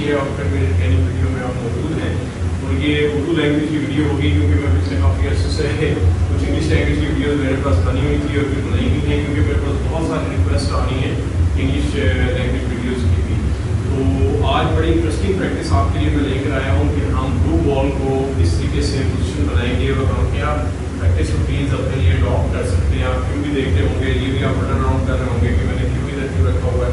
की है और फिर मेरी ट्रेनिंग वीडियो में आप मौजूद हैं। और ये उर्दू लैंग्वेज की वीडियो होगी क्योंकि मैं पिछले काफ़ी अर्से से कुछ इंग्लिश लैंग्वेज की वीडियो मेरे पास बनी हुई थी और फिर बनाई हुई है, क्योंकि मेरे पास बहुत सारी रिक्वेस्ट आनी है इंग्लिश लैंग्वेज वीडियोज़ की भी। तो आज बड़ी इंटरेस्टिंग प्रैक्टिस आपके लिए मैं लेकर आया हूँ कि हम ब्लू बॉल को इस तरीके से पोजीशन बनाएंगे और हम क्या प्रैक्टिस रूटीन्स अपने लिए अडॉप्ट कर सकते हैं। आप क्यों भी देखते होंगे, ये भी आप बटन राउंड कर रहे होंगे कि मैंने क्यों इधर क्यों रखा हुआ है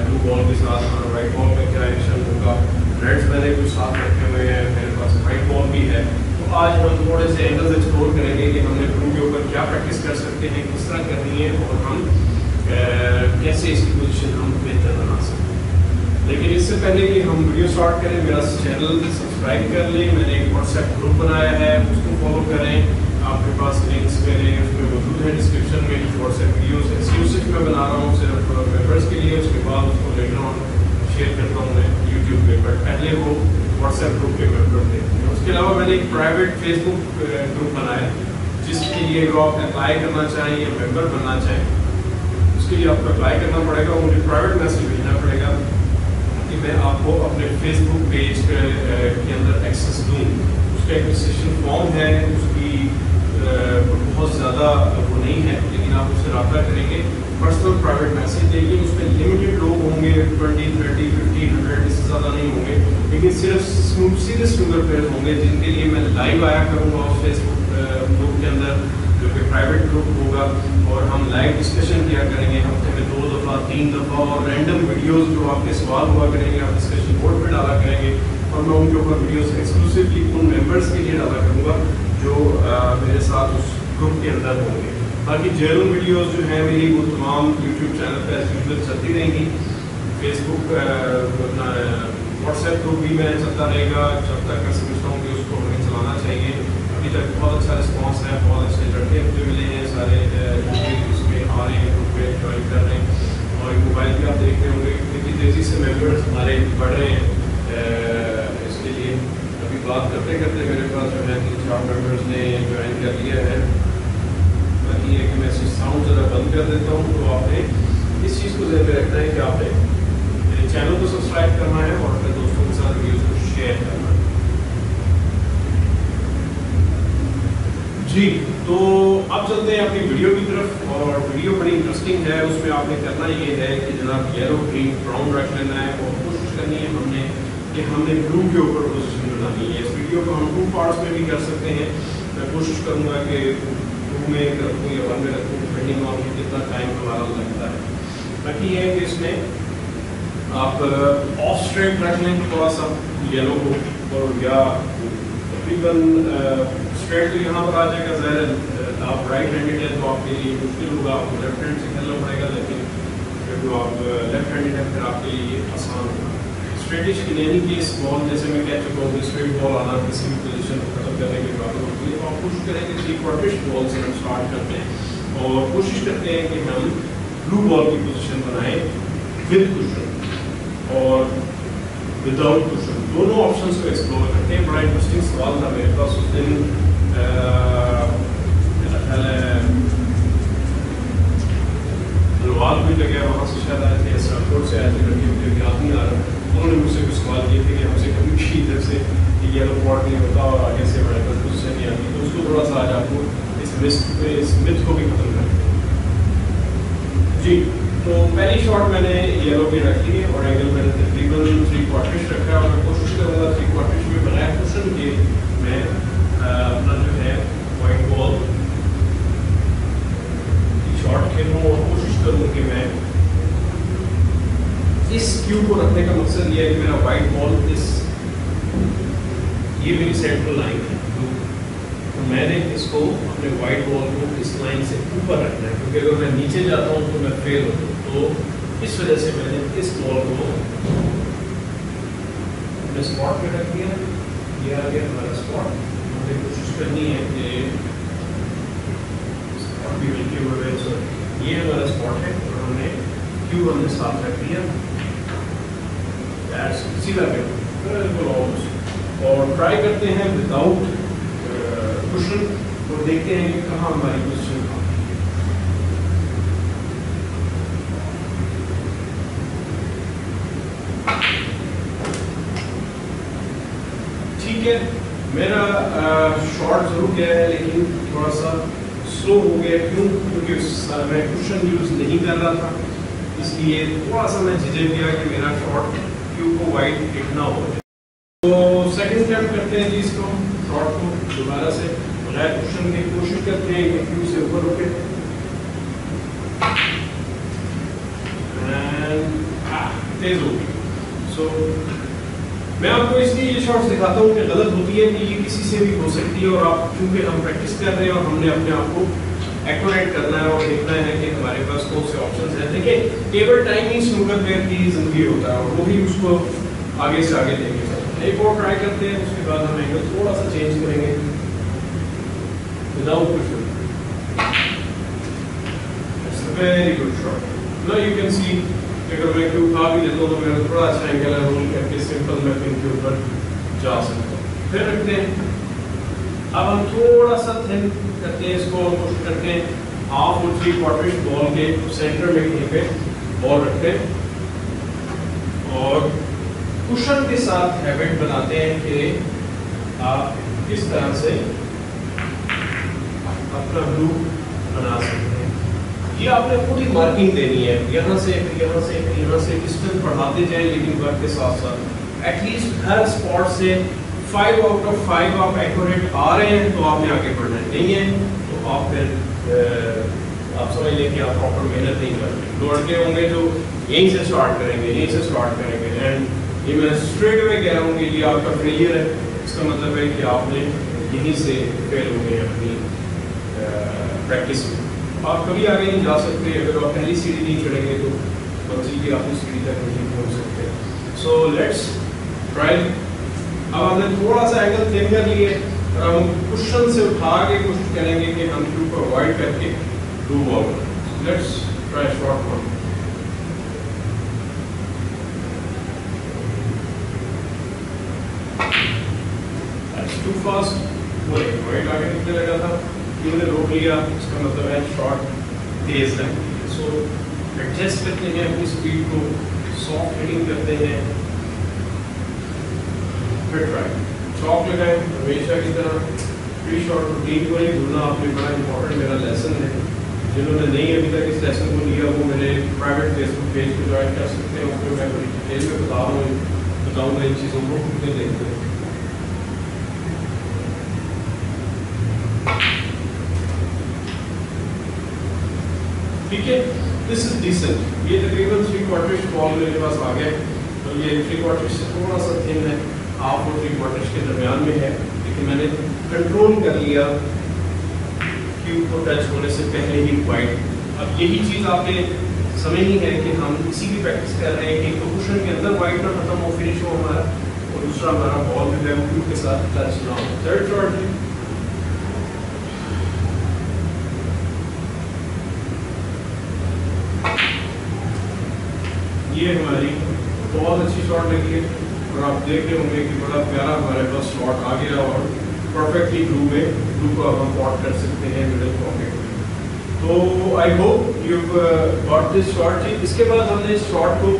ब्लू बॉल के साथ, और वाइट बॉल में क्या एक्शन होगा। रेड्स मैंने कुछ साथ रखे हुए हैं, मेरे पास वाइट बॉल भी है। तो आज हम थोड़े से एंगल्स एक्सप्लोर करेंगे कि हमने ब्लू के ऊपर क्या प्रैक्टिस कर सकते हैं, किस तरह करनी है और हम कैसे इसकी पोजीशन हम बेहतर बना सकते हैं। लेकिन इससे पहले कि हम वीडियो स्टार्ट करें, मेरा चैनल सब्सक्राइब कर लें। मैंने एक व्हाट्सएप ग्रुप बनाया है, उसको फॉलो करें। आपके पास लिंक्स मेरे उसमें मौजूद है डिस्क्रिप्शन में। व्हाट्सएप वीडियोस एक्सक्लूसिव मैं बना रहा हूँ सिर्फ मेंबर्स के लिए, उसके बाद उसको लेटर ऑन शेयर करता हूँ मैं यूट्यूब पे, बट पहले वो व्हाट्सएप ग्रुप के मेंबर थे। उसके अलावा मैंने एक प्राइवेट फेसबुक ग्रुप बनाया जिसके लिए जो आप अप्लाई करना चाहें या मेंबर बनना चाहें, उसके लिए आपको अप्लाई करना पड़ेगा, मुझे प्राइवेट मैसेज भेजना पड़ेगा कि मैं आपको अपने फेसबुक पेज के अंदर एक्सेस दूँ। उसका एक रजिस्ट्रेशन फॉर्म है, उसकी बहुत ज़्यादा वो नहीं है, लेकिन आप उससे रब्ता करेंगे, पर्सनल प्राइवेट मैसेज देंगे। उसमें लिमिटेड लोग होंगे, 20, 30, 50, 100, इससे ज़्यादा नहीं होंगे, लेकिन सिर्फ सीरियस सिंगल प्लेयर होंगे जिनके लिए मैं लाइव आया करूँगा उस फेसबुक ग्रुप के अंदर, जो कि प्राइवेट ग्रुप होगा, और हम लाइव डिस्कशन किया करेंगे हफ्ते में 2 दफ़ा 3 दफ़ा, और रैंडम वीडियोस जो आपके सवाल हुआ करेंगे आप डिस्कशन बोर्ड पर डाला करेंगे, और मैं उनके ऊपर वीडियोस एक्सक्लूसिवली उन मेंबर्स के लिए डाला करूँगा जो मेरे साथ उस ग्रुप के अंदर होंगे। बाकी जनरल वीडियोस जो हैं मेरी वो तमाम यूट्यूब चैनल पर एज यूजुअल चलती रहेंगी। फेसबुक व्हाट्सएप ग्रुप भी मेरा चलता रहेगा जब तक मैं समझता हूँ कि उसको हमें चलाना चाहिए। अभी तक बहुत अच्छा रिस्पॉन्स है, बहुत अच्छे लड़के मुझे मिले हैं, सारे उसमें आ रहे हैं, ग्रुप में ज्वाइन कर रहे हैं। और मोबाइल भी आप देख रहे होंगे कितनी तेज़ी से मेम्बर्स हमारे बढ़ रहे हैं। इसके लिए अभी बात करते करते मेरे पास जो है 3-4 मेम्बर्स ने ज्वाइन कर लिया है। बाकी है कि मैं साउंड ज़रा बंद कर देता हूँ, तो आपने इस चीज़ को ध्यान में रखना है कि आपने मेरे चैनल को सब्सक्राइब करना है और अपने दोस्तों के साथ वीडियोज़ को शेयर करना है। जी, तो अब चलते हैं अपनी वीडियो की तरफ, और वीडियो बड़ी इंटरेस्टिंग है। उसमें आपने करना ये है कि जनाब येलो ग्रीन ब्राउन रख लेना है, और कोशिश करनी है हमने कि हमने ब्लू के ऊपर पोजीशन बनानी है। इस वीडियो को हम 2 पार्ट्स में भी कर सकते हैं। मैं कोशिश करूँगा कि 2 में रखूँ या 1 में रखूँ, डिपेंडिंग ऑन कितना टाइम हमारा लगता है। बाकी ये है कि इसमें आप ऑफ स्ट्रेट रख लें थोड़ा सा येलो को, और या तकरीबन स्ट्रेट तो यहाँ पर आ जाएगा। ज़ाहिर आप राइट हैंडेड है तो आपके लिए मुश्किल होगा, आपको लेफ्ट हैंड से खेलना पड़ेगा, लेकिन फिर जो आप लेफ्ट हैंडेड है फिर आपके लिए आसान होगा। स्ट्रेटिश इन एनी केस बॉल, जैसे मैं कह चुका हूँ, स्ट्रेट बॉल आना किसी भी पोजीशन को खत्म करने की बात होती है, तो आप कोशिश करें कि 3/4 बॉल से हम स्टार्ट करते हैं और कोशिश करते हैं कि हम ब्लू बॉल की पोजीशन बनाएं विद कुशन और विदाउट कुशन, दोनों ऑप्शंस को एक्सप्लोर करते हैं। बड़ा इंटरेस्टिंग सवाल था मेरे पास उस दिन, मेरा ख्याल है हलवाल भी लगे, वहाँ से शायद आए थे, स्टैनफोर्ड से आए थे लड़के, मुझे याद नहीं आ रहा। उन्होंने मुझसे कुछ सवाल किए थे कि हमसे कभी भी इधर से येलो पॉट नहीं होता और आगे से हमारे पास पोजीशन नहीं आती, तो उसको थोड़ा सा आज आपको इस मिथ को भी खत्म करते हैं। जी, तो पहली शॉट मैंने येलो की रखी है और एंगल मैंने तकरीबन 3/4 रखा है, और मैं कोशिश करूँगा 3/4 में बनाया कुशन के मैं अपना जो है वाइट बॉल की शॉट खेलूँ और कोशिश करूँ कि मैं इस क्यू को रखने का मकसद ये है कि मेरा वाइट बॉल ये मेरी सेंट्रल लाइन है, तो मैंने इसको अपने वाइट बॉल को इस लाइन से ऊपर रखना है, क्योंकि अगर मैं नीचे जाता हूँ तो मैं फेल होता हूँ। तो इस वजह से मैंने इस बॉल को अपने स्पॉट पे रख दिया। ये आ गया हमारा स्पॉट। हमें कोशिश करनी है कि स्पॉट भी मिलके हुए, ये हमारा स्पॉट है और हमने क्यू हमने साथ रख दिया। सीधा बिल्कुल और ट्राई करते हैं विदाउट कुशन और देखते हैं कि कहाँ हमारी पोजीशन आती है। ठीक है, मेरा शॉर्ट जरूर गया है लेकिन थोड़ा सा स्लो हो गया। क्यों? क्योंकि मैं कुशन यूज़ नहीं कर रहा था, इसलिए थोड़ा सा मैं झिझक गया कि मेरा शॉर्ट क्यू को वाइड हिट ना हो। तो सेकंड अटेम्प्ट करते हैं जी इसको, शॉर्ट को दोबारा से बगैर कुशन की कोशिश करते हैं कि क्यू से ऊपर रुके। तेज हो गई। सो मैं आपको इसलिए ये शॉट्स दिखाता हूँ कि गलत होती है कि ये किसी से भी हो सकती है, और आप क्योंकि हम प्रैक्टिस कर रहे हैं और हमने अपने आप को एक्यूरेट करना है और देखना है कि हमारे पास कौन से ऑप्शंस हैं। देखिए टेबल टाइनिंग स्नूकर प्लेयर की जिंदगी होता है और वो भी उसको आगे से आगे लेके चलते हैं। एक और ट्राई करते हैं, उसके बाद हम एंगल थोड़ा सा चेंज करेंगे without cushion. Very good shot. Now you can see अगर मैं क्यू उठा भी देता हूँ तो मेरा थोड़ा अच्छा एंगल है, रोल करके सिंपल मैं पिन के ऊपर जा सकता हूँ। फिर रखते हैं, अब हम थोड़ा सा थिन करते हैं इसको, कोशिश करते हैं हाफ और 3/4 बॉल के सेंटर में कहीं पे बॉल रखते हैं और कुशन के साथ हैबिट बनाते हैं कि आप किस तरह से अपना लूप बना सकते हैं। ये आपने पूरी मार्किंग देनी है, यहाँ से फिर यहाँ से फिर यहाँ से डिस्टेंस बढ़ाते जाएं, लेकिन वर्क के साथ साथ एटलीस्ट हर स्पॉट से 5 आउट ऑफ 5 आप एक्यूरेट आ रहे हैं तो आपने आगे बढ़ना है, नहीं है तो आप फिर आप समझ लें कि आप प्रॉपर मेहनत नहीं कर रहे। दौड़ते होंगे जो यहीं से स्टार्ट करेंगे, यहीं से स्टार्ट करेंगे, एंड ये मैं स्ट्रेट वे कह रहा हूँ कि ये आपका फेलियर है। इसका मतलब है कि आपने यहीं से फेल हो गए अपनी प्रैक्टिस में। आप कभी आगे नहीं जा सकते अगर आप पहली सीढ़ी नहीं चढ़ेंगे तो मंजिल की आपकी सीढ़ी तक नहीं पहुंच सकते। So let's try. अब हमने थोड़ा सा एंगल थिन कर लिए और हम कुशन से उठा के कोशिश करेंगे कि हम क्यू को अवॉइड करके डू आउट। Let's try short one. That's too fast. वो राइट आगे निकलने लगा था, ने रोक लिया, इसका मतलब है शॉट तेज है। सो एडजस्ट करते हैं अपनी स्पीड को, सॉफ्ट हिटिंग करते हैं, फिर ट्राई चॉक लगाएं हमेशा की तरह। प्री शॉट रूटीन को ही भूलना आपने बड़ा इंपॉर्टेंट मेरा लेसन है। जिन्होंने नहीं अभी तक इस लेसन को लिया वो मेरे प्राइवेट फेसबुक पेज को ज्वाइन कर सकते हैं, उसमें मैं बड़ी डिटेल में बताऊँगा इन चीज़ों को खुद देखते हैं। ठीक है, दिस इज डिसेंट। ये तकरीबन 3/4 बॉल मेरे पास आ गया, तो ये 3/4 से थोड़ा सा थिन है, हाफ और 3/4 के दरमियान में है, लेकिन मैंने कंट्रोल कर लिया क्यू को टच होने से पहले ही वाइड। अब यही चीज़ आपने समझनी है कि हम इसी की प्रैक्टिस कर रहे हैं कि तो कुशन के अंदर वाइड ना खत्म हो, फिनिश हो हमारा, और दूसरा हमारा बॉल जो है वो क्यू के साथ टच ना हो। थर्ड शॉट ये हमारी बहुत अच्छी शॉट लगी है और आप देख रहे होंगे कि बड़ा प्यारा हमारे पास शॉट आ गया और परफेक्टली ब्लू को अब हम पॉट कर सकते हैं मिडिल पॉकेट में। तो I hope you got this shot. इसके बाद हमने इस शॉट को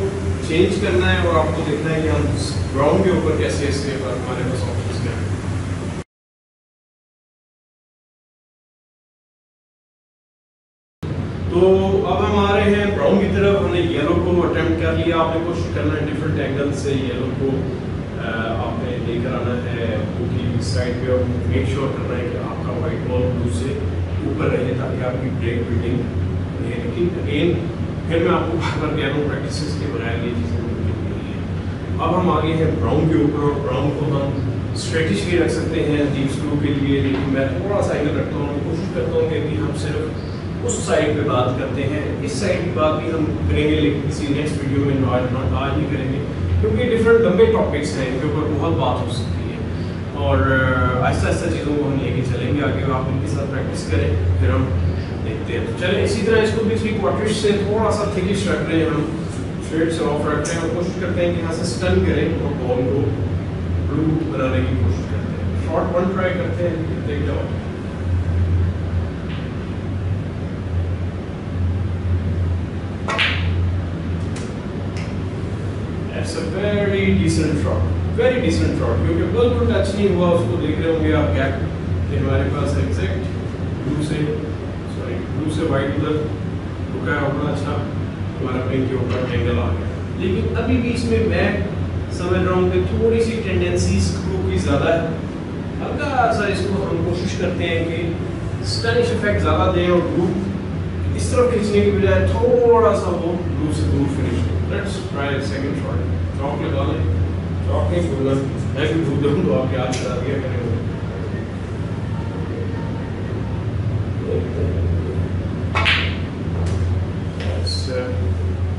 चेंज करना है और आपको देखना है कि हम ग्राउंड के ऊपर कैसे इसके बाद हमारे पास ऑप्शंस क्या हैं। तो अब हम आ रहे हैं ब्राउन की तरफ। हमने येलो को अटेम्प्ट कर लिया, आपने कोशिश करना है डिफरेंट एंगल से येलो को आपने लेकर आना है क्योंकि इस साइड पे, और मेक श्योर करना है कि आपका वाइट बॉल ब्लू से ऊपर रहे ताकि आपकी ब्रेक बिल्डिंग रहे। लेकिन अगेन फिर मैं आपको बार बार कह रहा हूँ प्रैक्टिस के बगैर ये चीज़ें मुमकिन नहीं है। अब हम आगे हैं ब्राउन के ऊपर, और ब्राउन को हम स्ट्रेटिश भी रख सकते हैं डीप स्क्रू के लिए, लेकिन मैं थोड़ा सा एंगल रखता हूँ, कोशिश करता हूँ कि हम सिर्फ उस साइड पे बात करते हैं। इस साइड की बात भी हम करेंगे लेकिन किसी नेक्स्ट वीडियो में आज ही करेंगे, क्योंकि डिफरेंट लंबे टॉपिक्स हैं, इनके ऊपर बहुत बात हो सकती है और आहिस्ता आहिस्ता चीज़ों को हम लेके चलेंगे आगे। आप इनके साथ प्रैक्टिस करें फिर हम देखते हैं। तो चलें, इसी तरह इसको भी 3/4 से थोड़ा सा थिकिश रख रहे हैं, हम स्ट्रेट से ऑफ रख रहे हैं और कोशिश करते हैं कि यहाँ से स्टन करें और बॉल को ब्लू बनाने की कोशिश करते हैं। शॉर्ट वन ट्राई करते हैं, देख जाओ। That's a very decent shot, very decent shot, क्योंकि बिल्कुल टच नहीं हुआ, उसको देख रहे होंगे आप गैप कि हमारे पास एग्जैक्ट ब्लू से वाइट उधर रुका है होगा, अच्छा हमारा पिंक के ऊपर एंगल आ गया। लेकिन अभी भी इसमें मैं समझ रहा हूँ कि थोड़ी सी टेंडेंसी स्क्रू की ज़्यादा है, हल्का सा इसको हम कोशिश करते हैं कि स्टनिश इफेक्ट ज़्यादा दें और ब्लू इस तरफ खींचने की बजाय थोड़ा सा वो ब्लू से दूर फिनिश हो। Let's try second shot. Chalk लगा लें, चौक नहीं भूलना, मैं भी भूल दूँ तो आप याद करा दिया करेंगे।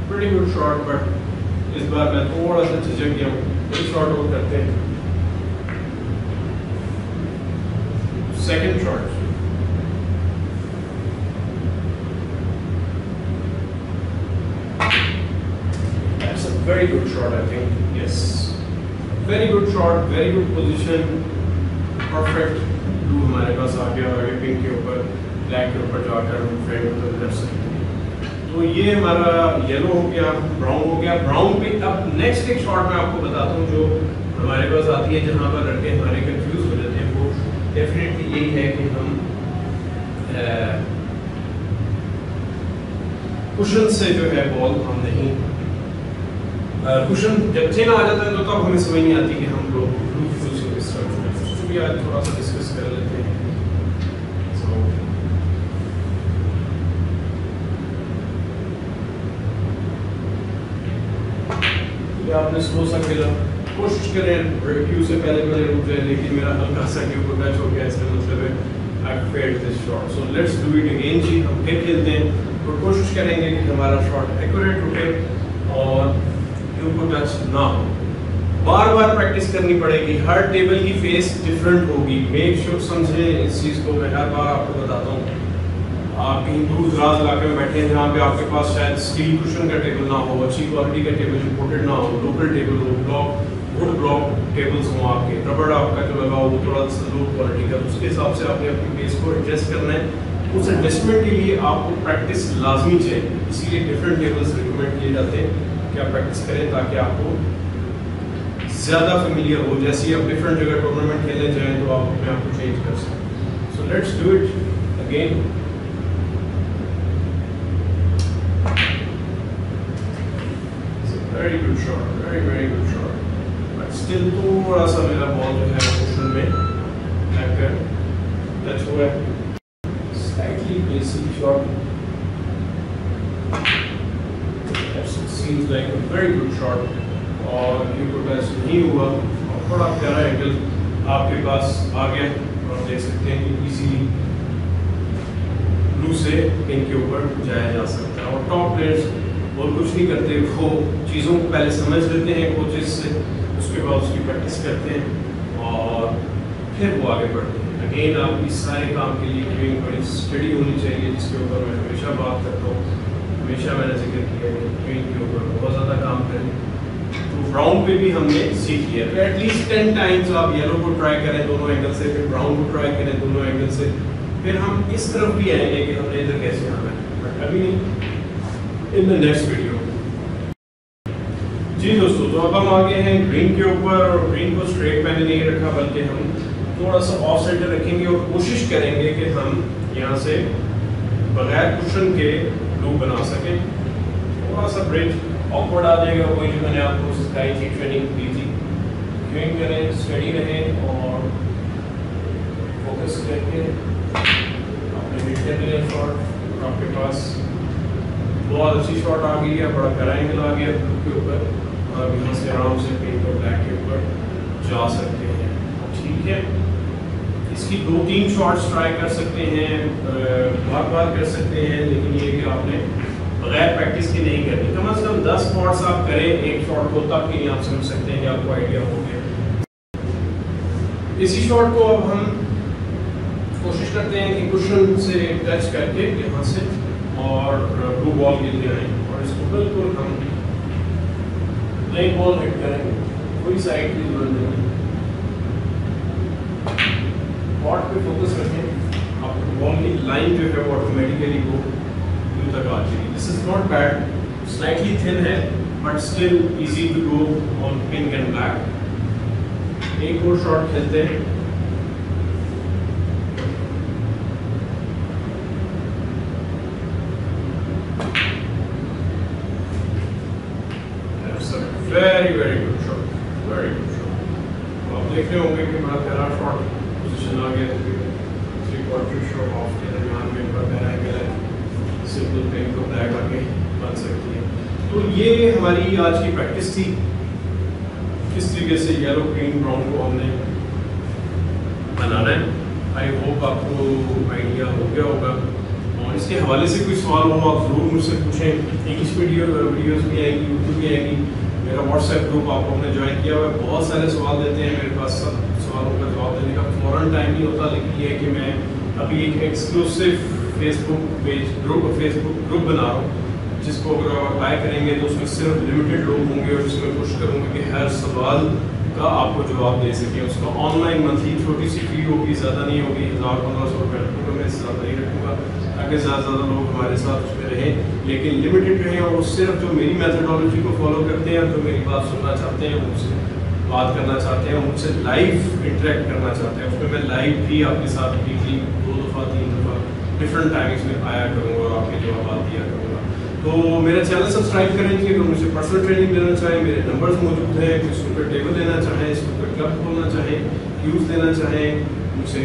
pretty good shot, but इस बार मैं थोड़ा सा झिझक गया हूँ। एक शॉट और करते हैं, second shot. That's a very good shot, I think. Yes, very good shot, very good position, perfect. Blue हमारे पास आ गया, आगे पिंक के ऊपर, ब्लैक के ऊपर जाकर हम फ्रेम को कर सकते हैं। तो ये हमारा येलो हो गया, ब्राउन हो गया। ब्राउन पे अब नेक्स्ट एक शॉट मैं आपको बताता हूँ जो हमारे पास आती है, जहाँ पर लड़के हमारे कंफ्यूज हो जाते हैं। वो डेफिनेटली यही है कि हम कुशन से जो है बॉल हम नहीं, कुशन जब चेन आ जाता है तो तब हमें समझ नहीं आती कि हम लोग ब्लू फूल से किस तरह करें। तो भी आज थोड़ा सा डिस्कस कर लेते हैं। आपने स्लो सा खेला, कोशिश करें क्यू से पहले रुक जाए, लेकिन मेरा हल्का सा क्यू को टच हो गया, इसका मतलब है I failed this shot. So let's do it again जी। हम फिर खेलते हैं तो कोशिश करेंगे कि हमारा शॉट एक्यूरेट रुके और क्यू को टच ना हो। बार बार प्रैक्टिस करनी पड़ेगी, हर टेबल की फेस डिफरेंट होगी। मेक श्योर समझें इस चीज़ को, मैं हर बार आपको बताता हूँ। आप कहीं दूर दराज इलाके में बैठे हैं जहाँ पे आपके पास शायद स्टील कुशन का टेबल ना हो, अच्छी क्वालिटी का टेबल इंपोर्टेड ना हो, लोकल टेबल हो, वुड ब्लॉक टेबल्स हों आपके, रबड़ आपका जो लगा हो वो थोड़ा सा लो क्वालिटी का, उसके हिसाब से आपने अपनी बेस को एडजस्ट करना है। उस एडजस्टमेंट के लिए आपको प्रैक्टिस लाजमी चाहिए, इसीलिए डिफरेंट टेबल्स रिकमेंड किए जाते हैं कि आप प्रैक्टिस करें ताकि आपको ज़्यादा फेमिलियर हो। जैसे ही आप डिफरेंट जगह टूर्नामेंट खेलने जाएँ तो आप अपने आप को चेंज कर सकें। सो let's do it again. Very good shot, very good shot. But still थोड़ा सा मेरा बॉल जो है कुशन में लगकर टच हुआ है, slightly basic shot. That seems like a very good shot. और क्यू को टच नहीं हुआ और थोड़ा प्यारा एंगल आपके पास आ गया और देख सकते हैं कि इजीली ब्लू से पिंक के ऊपर जाया जा सकता है। और टॉप प्लेयर्स और कुछ नहीं करते, वो चीज़ों को पहले समझ लेते हैं कोचेस से, उसके बाद उसकी प्रैक्टिस करते हैं और फिर वो आगे बढ़ते हैं। अगेन आप इस सारे काम के लिए क्यूइंग बड़ी स्टडी होनी चाहिए, जिसके ऊपर मैं हमेशा बात करता हूँ, हमेशा मैंने जिक्र किया है क्यूइंग के ऊपर बहुत ज़्यादा काम करें। तो ब्राउन पे भी हमने सीख लिया, तो एटलीस्ट 10 टाइम्स आप येलो को ट्राई करें दोनों एंगल से, फिर ब्राउन को ट्राई करें दोनों एंगल से, फिर हम इस तरफ भी आएंगे कि हमने इधर कैसे आना है, बट अभी नहीं, इन द नेक्स्ट वीडियो। जी दोस्तों, तो अब हम आगे हैं ग्रीन के ऊपर, और ग्रीन को स्ट्रेट मैंने नहीं रखा बल्कि हम थोड़ा सा ऑफ सेंटर रखेंगे और कोशिश करेंगे कि हम यहाँ से बगैर कुशन के ब्लू बना सकें। थोड़ा सा ब्रिज ऑकवर्ड आ जाएगा, वही जो मैंने आपको सिखाई थी, ट्रेनिंग दी थी। क्यूइंग करें, स्टडी रहें और फोकस करके अपने मिड लेवल शॉट आपके पास बहुत अच्छी शॉट आ गई है, बड़ा प्यारा एंगल आ गया ब्लू के ऊपर, और यहाँ से आराम से पिंक और ब्लैक के ऊपर जा सकते हैं। ठीक है, इसकी 2-3 शॉट्स ट्राई कर सकते हैं, बार बार कर सकते हैं, लेकिन ये कि आपने बगैर प्रैक्टिस के नहीं करनी। कम से कम 10 शॉट्स आप करें एक शॉट को, तब कि आप समझ सकते हैं कि आपको आइडिया हो गया। इसी शॉट को अब हम कोशिश करते हैं कि कुशन से टच करके यहाँ से और ब्लू बॉल खेलते हैं, और इसको बिल्कुल हम प्लेन बॉल हिट करेंगे, कोई साइड की जरूरत नहीं, बॉट पे फोकस रखें। आपको बॉल की लाइन जो है वो ऑटोमेटिकली वो ब्लू तक आ जाएगी। This is not bad, slightly thin है but still easy to go on pink and black. एक और शॉट खेलते हैं। Very very good shot, very good shot. आप देख रहे होंगे कि बड़ा प्यारा शॉट पोजीशन आ गया, 3/4 शॉट ऑफ के दरमियान में बड़ा प्यारा एंगल है, सिंपल पिंक को ब्लैक आके बन सकती है। तो ये हमारी आज की प्रैक्टिस थी, किस तरीके से येलो ग्रीन ब्राउन को हमने बनाना है। आई होप आपको आइडिया हो गया होगा, और इसके हवाले से कोई सवाल हो आप ज़रूर मुझसे पूछें। इंग्लिश वीडियोज़ भी आएंगी, यूट्यूब भी आएंगी, मेरा व्हाट्सएप ग्रुप आपको हमने ज्वाइन किया हुआ है। बहुत सारे सवाल देते हैं मेरे पास, सब सवालों का जवाब देने का फ़ौरन टाइम नहीं होता, लेकिन ये है कि मैं अभी एक एक्सक्लूसिव फेसबुक ग्रुप बना रहा हूँ, जिसको अगर आप अप्लाई करेंगे तो उसमें सिर्फ लिमिटेड लोग होंगे, और जिसमें कोशिश करूँगा कि हर सवाल का आपको जवाब दे सकें। उसका ऑनलाइन मंथली छोटी सी फी होगी, ज़्यादा नहीं होगी, 1000-1500 रुपये रखूँगा, मैं ज़्यादा नहीं रखूँगा, ताकि ज़्यादा लोग हमारे साथ उसमें रहें, लेकिन लिमिटेड रहें, और सिर्फ जो मेरी मैथडोलॉजी को फॉलो करते हैं, जो मेरी बात सुनना चाहते हैं, मुझसे बात करना चाहते हैं, मुझसे लाइव इंटरेक्ट करना चाहते हैं। उसमें मैं लाइव भी आपके साथ वीकली 2 दफ़ा 3 दफ़ा डिफरेंट टाइमिंग्स में आया करूँगा और आपके जवाब दिया करूँगा। तो मेरा चैनल सब्सक्राइब करें कि अगर मुझे पर्सनल ट्रेनिंग लेना चाहें, मेरे नंबर्स मौजूद हैं, कोई सुपर टेबल लेना चाहें, सुपर क्लब खोलना चाहें, क्यूज़ लेना चाहें, मुझसे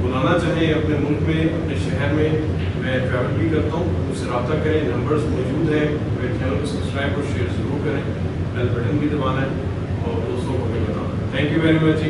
बुलाना चाहें अपने मुल्क में, अपने शहर में, मैं ट्रैवल भी करता हूँ, मुझसे रब्ता करें, नंबर्स मौजूद हैं। मेरे चैनल को सब्सक्राइब और शेयर ज़रूर करें, बेल बटन भी दबाना है और दोस्तों को भी बताना। Thank you very much.